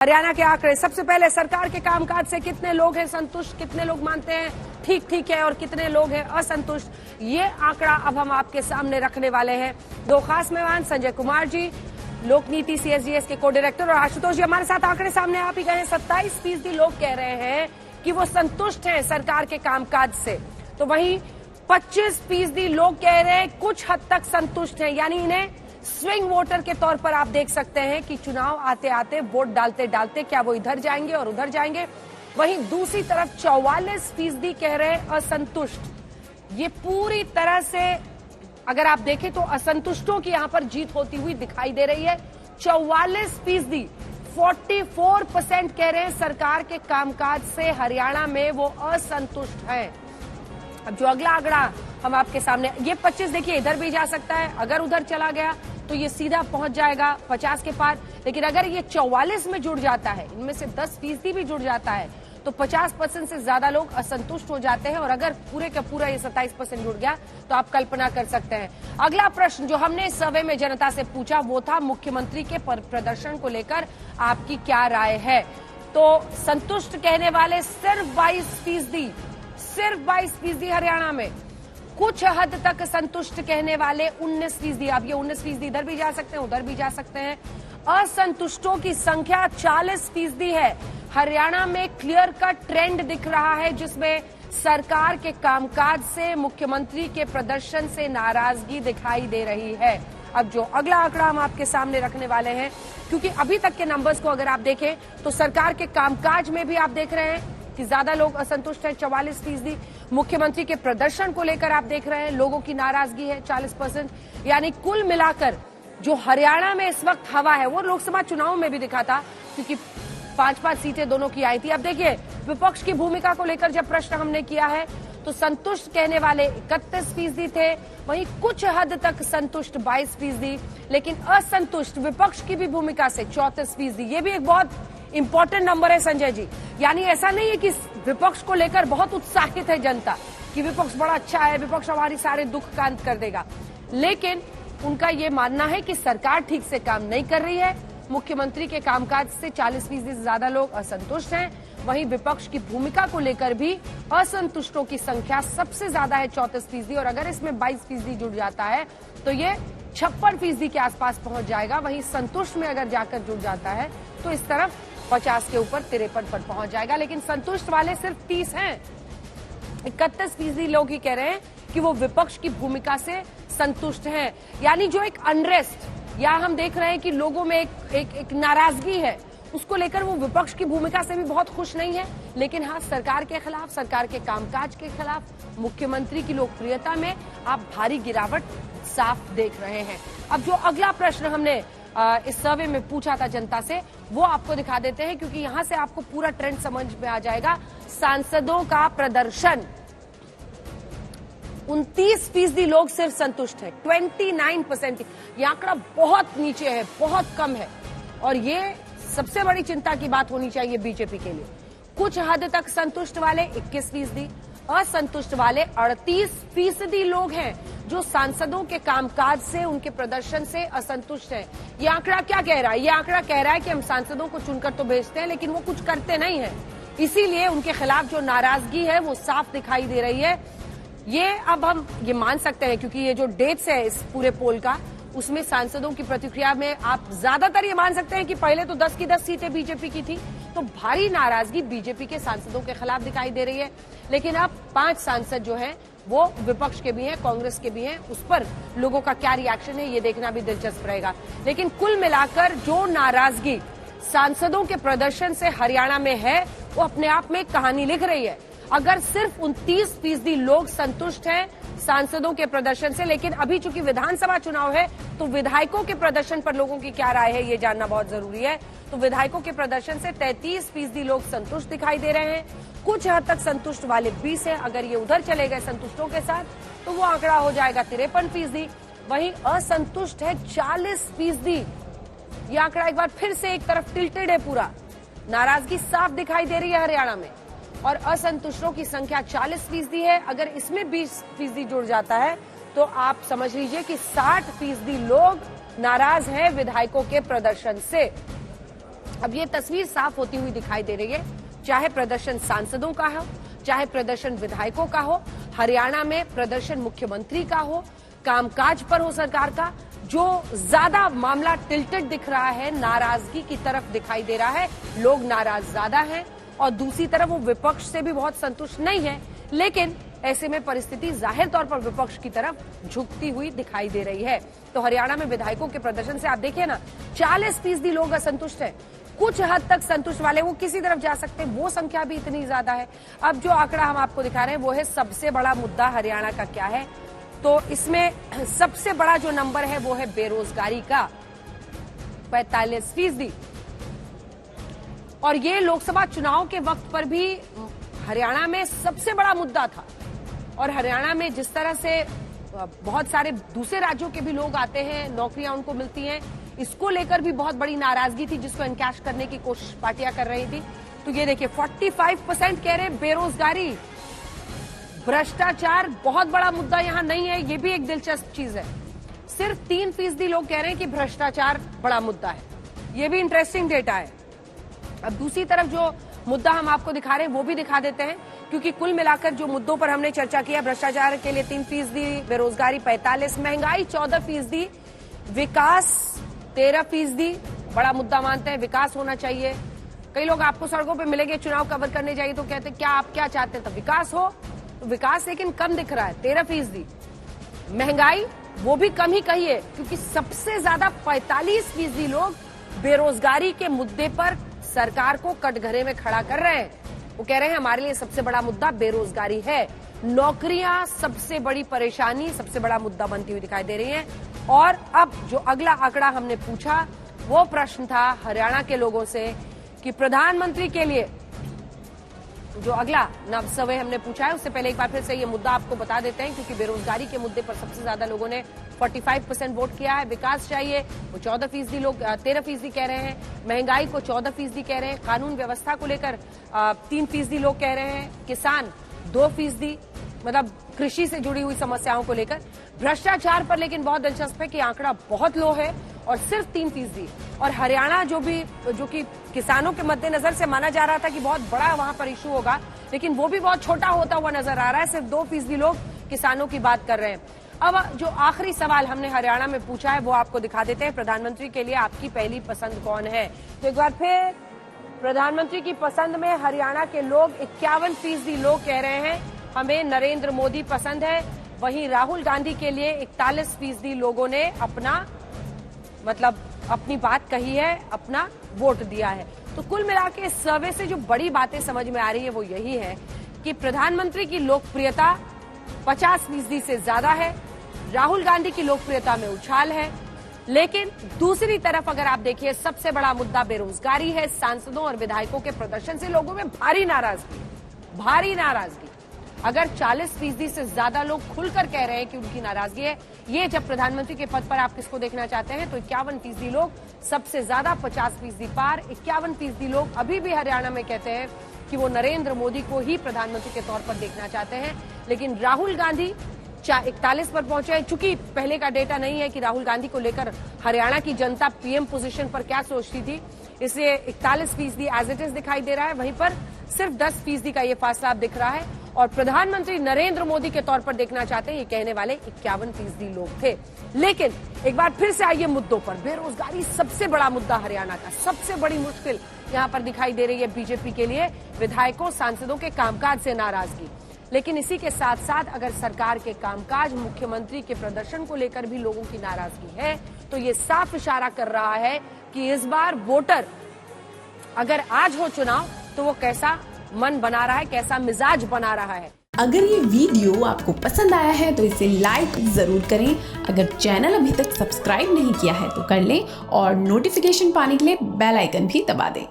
हरियाणा के आंकड़े सबसे पहले सरकार के कामकाज से कितने लोग हैं संतुष्ट, कितने लोग मानते हैं ठीक ठीक है और कितने लोग हैं असंतुष्ट, ये आंकड़ा अब हम आपके सामने रखने वाले हैं। दो खास मेहमान संजय कुमार जी, लोक नीति CSDS के को डायरेक्टर, और आशुतोष जी हमारे साथ आंकड़े सामने आप ही गए। 27% लोग कह रहे हैं कि वो संतुष्ट हैं सरकार के कामकाज से, तो वहीं 25% लोग कह रहे हैं कुछ हद तक संतुष्ट हैं, यानी इन्हें स्विंग वोटर के तौर पर आप देख सकते हैं कि चुनाव आते आते वोट डालते डालते क्या वो इधर जाएंगे और उधर जाएंगे। वहीं दूसरी तरफ 44% कह रहे हैं असंतुष्ट। ये पूरी तरह से अगर आप देखें तो असंतुष्टों की यहां पर जीत होती हुई दिखाई दे रही है। 44%, 44% कह रहे हैं सरकार के कामकाज से हरियाणा में वो असंतुष्ट हैं। अब जो अगला आंकड़ा हम आपके सामने, ये 25 देखिए इधर भी जा सकता है, अगर उधर चला गया तो ये सीधा पहुंच जाएगा 50 के पार, लेकिन अगर ये 44 में जुड़ जाता है, इनमें से 10% भी जुड़ जाता है तो 50% से ज्यादा लोग असंतुष्ट हो जाते हैं, और अगर पूरे का पूरा ये 27% जुड़ गया तो आप कल्पना कर सकते हैं। अगला प्रश्न जो हमने इस सर्वे में जनता से पूछा वो था मुख्यमंत्री के प्रदर्शन को लेकर आपकी क्या राय है। तो संतुष्ट कहने वाले सिर्फ 22%, सिर्फ 22% हरियाणा में, कुछ हद तक संतुष्ट कहने वाले 19%। अब ये 19% इधर भी जा सकते हैं उधर भी जा सकते हैं। असंतुष्टों की संख्या 40% है। हरियाणा में क्लियर का ट्रेंड दिख रहा है जिसमें सरकार के कामकाज से, मुख्यमंत्री के प्रदर्शन से नाराजगी दिखाई दे रही है। अब जो अगला आंकड़ा हम आपके सामने रखने वाले हैं, क्योंकि अभी तक के नंबर्स को अगर आप देखें तो सरकार के कामकाज में भी आप देख रहे हैं कि ज्यादा लोग असंतुष्ट हैं, 44%। मुख्यमंत्री के प्रदर्शन को लेकर आप देख रहे हैं लोगों की नाराजगी है 40%। यानी कुल मिलाकर जो हरियाणा में इस वक्त हवा है वो लोकसभा चुनाव में भी दिखा था, क्योंकि 5-5 सीटें दोनों की आई थी। अब देखिए विपक्ष की भूमिका को लेकर जब प्रश्न हमने किया है तो संतुष्ट कहने वाले 31% थे, वहीं कुछ हद तक संतुष्ट 22%, लेकिन असंतुष्ट विपक्ष की भी भूमिका से 34%। ये भी एक बहुत इंपॉर्टेंट नंबर है संजय जी, यानी ऐसा नहीं है कि विपक्ष को लेकर बहुत उत्साहित है जनता कि विपक्ष बड़ा अच्छा है, विपक्ष हमारी सारे दुख का अंत कर देगा, लेकिन उनका ये मानना है कि सरकार ठीक से काम नहीं कर रही है। मुख्यमंत्री के कामकाज से 40% से ज्यादा लोग असंतुष्ट हैं, वहीं विपक्ष की भूमिका को लेकर भी असंतुष्टों की संख्या सबसे ज्यादा है 34%, और अगर इसमें 22% जुड़ जाता है तो ये 56% के आसपास पहुंच जाएगा। वहीं संतुष्ट में अगर जाकर जुड़ जाता है तो इस तरफ 50 के ऊपर 53 पर पहुंच जाएगा, लेकिन संतुष्ट वाले सिर्फ 30 हैं। 31% लोग ही कह रहे हैं कि वो विपक्ष की भूमिका से संतुष्ट हैं, यानी जो एक अनरेस्ट या हम देख रहे हैं कि लोगों में एक नाराजगी है, उसको लेकर वो विपक्ष की भूमिका से भी बहुत खुश नहीं है, लेकिन हाँ सरकार के खिलाफ, सरकार के कामकाज के खिलाफ, मुख्यमंत्री की लोकप्रियता में आप भारी गिरावट साफ देख रहे हैं। अब जो अगला प्रश्न हमने इस सर्वे में पूछा था जनता से वो आपको दिखा देते हैं, क्योंकि यहां से आपको पूरा ट्रेंड समझ में आ जाएगा। सांसदों का प्रदर्शन, 29% लोग सिर्फ संतुष्ट है, 29%। यह आंकड़ा बहुत नीचे है, बहुत कम है, और ये सबसे बड़ी चिंता की बात होनी चाहिए बीजेपी के लिए। कुछ हद तक संतुष्ट वाले 21%, असंतुष्ट वाले 38% लोग हैं जो सांसदों के कामकाज से, उनके प्रदर्शन से असंतुष्ट हैं। ये आंकड़ा क्या कह रहा है? ये आंकड़ा कह रहा है कि हम सांसदों को चुनकर तो भेजते हैं लेकिन वो कुछ करते नहीं है, इसीलिए उनके खिलाफ जो नाराजगी है वो साफ दिखाई दे रही है। ये अब हम ये मान सकते हैं, क्योंकि ये जो डेट्स है इस पूरे पोल का, उसमें सांसदों की प्रतिक्रिया में आप ज्यादातर ये मान सकते हैं कि पहले तो 10 की 10 सीटें बीजेपी की थी, तो भारी नाराजगी बीजेपी के सांसदों के खिलाफ दिखाई दे रही है। लेकिन अब 5 सांसद जो हैं वो विपक्ष के भी हैं, कांग्रेस के भी हैं, उस पर लोगों का क्या रिएक्शन है ये देखना भी दिलचस्प रहेगा। लेकिन कुल मिलाकर जो नाराजगी सांसदों के प्रदर्शन से हरियाणा में है वो अपने आप में एक कहानी लिख रही है। अगर सिर्फ 29% लोग संतुष्ट हैं सांसदों के प्रदर्शन से, लेकिन अभी चूंकि विधानसभा चुनाव है तो विधायकों के प्रदर्शन पर लोगों की क्या राय है ये जानना बहुत जरूरी है। तो विधायकों के प्रदर्शन से 33% लोग संतुष्ट दिखाई दे रहे हैं, कुछ हद तक संतुष्ट वाले 20 हैं। अगर ये उधर चले गए संतुष्टों के साथ तो वो आंकड़ा हो जाएगा 53%। वहीं असंतुष्ट है 40%। ये आंकड़ा एक बार फिर से एक तरफ टिल्टेड है, पूरा नाराजगी साफ दिखाई दे रही है हरियाणा में, और असंतुष्टों की संख्या 40% है। अगर इसमें 20% जुड़ जाता है तो आप समझ लीजिए कि 60% लोग नाराज हैं विधायकों के प्रदर्शन से। अब ये तस्वीर साफ होती हुई दिखाई दे रही है, चाहे प्रदर्शन सांसदों का हो, चाहे प्रदर्शन विधायकों का हो, हरियाणा में प्रदर्शन मुख्यमंत्री का हो, कामकाज पर हो सरकार का, जो ज्यादा मामला टिल्टेड दिख रहा है, नाराजगी की तरफ दिखाई दे रहा है, लोग नाराज ज्यादा हैं और दूसरी तरफ वो विपक्ष से भी बहुत संतुष्ट नहीं है। लेकिन ऐसे में परिस्थिति जाहिर तौर पर विपक्ष की तरफ झुकती हुई दिखाई दे रही है। तो हरियाणा में विधायकों के प्रदर्शन से आप देखिए ना, 40% लोग असंतुष्ट हैं। कुछ हद तक संतुष्ट वाले वो किसी तरफ जा सकते हैं, वो संख्या भी इतनी ज्यादा है। अब जो आंकड़ा हम आपको दिखा रहे हैं वो है सबसे बड़ा मुद्दा हरियाणा का क्या है। तो इसमें सबसे बड़ा जो नंबर है वो है बेरोजगारी का 45%। और ये लोकसभा चुनाव के वक्त पर भी हरियाणा में सबसे बड़ा मुद्दा था। और हरियाणा में जिस तरह से बहुत सारे दूसरे राज्यों के भी लोग आते हैं, नौकरियां उनको मिलती हैं, इसको लेकर भी बहुत बड़ी नाराजगी थी, जिसको एनकैश करने की कोशिश पार्टियां कर रही थी। तो ये देखिए 45% कह रहे हैं बेरोजगारी। भ्रष्टाचार बहुत बड़ा मुद्दा यहां नहीं है, ये भी एक दिलचस्प चीज है। सिर्फ 3% लोग कह रहे हैं कि भ्रष्टाचार बड़ा मुद्दा है, ये भी इंटरेस्टिंग डेटा है। अब दूसरी तरफ जो मुद्दा हम आपको दिखा रहे हैं वो भी दिखा देते हैं, क्योंकि कुल मिलाकर जो मुद्दों पर हमने चर्चा किया, भ्रष्टाचार के लिए 3%, बेरोजगारी 45%, महंगाई 14%, विकास 13%। बड़ा मुद्दा मानते हैं, विकास होना चाहिए। कई लोग आपको सड़कों पे मिलेंगे, चुनाव कवर करने जाइए तो कहते हैं क्या आप क्या चाहते हैं, तो विकास हो। तो विकास लेकिन कम दिख रहा है, 13%। महंगाई वो भी कम ही कही है, क्योंकि सबसे ज्यादा 45% लोग बेरोजगारी के मुद्दे पर सरकार को कटघरे में खड़ा कर रहे हैं। वो कह रहे हैं हमारे लिए सबसे बड़ा मुद्दा बेरोजगारी है। नौकरियां सबसे बड़ी परेशानी, सबसे बड़ा मुद्दा बनती हुई दिखाई दे रही है। और अब जो अगला आंकड़ा हमने पूछा वो प्रश्न था हरियाणा के लोगों से कि प्रधानमंत्री के लिए जो अगला नव सर्वे हमने पूछा है, उससे पहले एक बार फिर से ये मुद्दा आपको बता देते हैं, क्योंकि बेरोजगारी के मुद्दे पर सबसे ज्यादा लोगों ने 45% वोट किया है। विकास चाहिए वो 14% लोग, 13% कह रहे हैं। महंगाई को 14% कह रहे हैं। कानून व्यवस्था को लेकर 3% लोग कह रहे हैं। किसान 2%, मतलब कृषि से जुड़ी हुई समस्याओं को लेकर। भ्रष्टाचार पर लेकिन बहुत दिलचस्प है कि आंकड़ा बहुत लो है और सिर्फ 3%। और हरियाणा जो कि किसानों के मद्देनजर से माना जा रहा था कि बहुत बड़ा वहां पर इशू होगा, लेकिन वो भी बहुत छोटा होता हुआ नजर आ रहा है। सिर्फ 2% लोग किसानों की बात कर रहे हैं। अब जो आखिरी सवाल हमने हरियाणा में पूछा है वो आपको दिखा देते हैं। प्रधानमंत्री के लिए आपकी पहली पसंद कौन है? तो एक बार फिर प्रधानमंत्री की पसंद में हरियाणा के लोग 51% लोग कह रहे हैं हमें नरेंद्र मोदी पसंद है। वहीं राहुल गांधी के लिए 41% लोगों ने अपनी बात कही है, अपना वोट दिया है। तो कुल मिलाकर इस सर्वे से जो बड़ी बातें समझ में आ रही है वो यही है कि प्रधानमंत्री की लोकप्रियता 50% से ज्यादा है। राहुल गांधी की लोकप्रियता में उछाल है। लेकिन दूसरी तरफ अगर आप देखिए, सबसे बड़ा मुद्दा बेरोजगारी है। सांसदों और विधायकों के प्रदर्शन से लोगों में भारी नाराजगी। अगर 40% से ज्यादा लोग खुलकर कह रहे हैं कि उनकी नाराजगी है, ये जब प्रधानमंत्री के पद पर आप किसको देखना चाहते हैं, तो 51% लोग सबसे ज्यादा 50% पार। 51% लोग अभी भी हरियाणा में कहते हैं कि वो नरेंद्र मोदी को ही प्रधानमंत्री के तौर पर देखना चाहते हैं। लेकिन राहुल गांधी 41 पर पहुंचे हैं। चूंकि पहले का डेटा नहीं है कि राहुल गांधी को लेकर हरियाणा की जनता पीएम पोजीशन पर क्या सोचती थी, इसलिए 41% एज इट इज दिखाई दे रहा है। वहीं पर सिर्फ 10% का ये फासला अब दिख रहा है। और प्रधानमंत्री नरेंद्र मोदी के तौर पर देखना चाहते हैं, ये कहने वाले 51% लोग थे। लेकिन एक बार फिर से आइए मुद्दों पर। बेरोजगारी सबसे बड़ा मुद्दा हरियाणा का, सबसे बड़ी मुश्किल यहां पर दिखाई दे रही है बीजेपी के लिए। विधायकों सांसदों के कामकाज से नाराजगी, लेकिन इसी के साथ साथ अगर सरकार के कामकाज, मुख्यमंत्री के प्रदर्शन को लेकर भी लोगों की नाराजगी है, तो ये साफ इशारा कर रहा है कि इस बार वोटर अगर आज हो चुनाव तो वो कैसा मन बना रहा है, कैसा मिजाज बना रहा है। अगर ये वीडियो आपको पसंद आया है तो इसे लाइक जरूर करें। अगर चैनल अभी तक सब्सक्राइब नहीं किया है तो कर लें और नोटिफिकेशन पाने के लिए बेल आइकन भी दबा दें।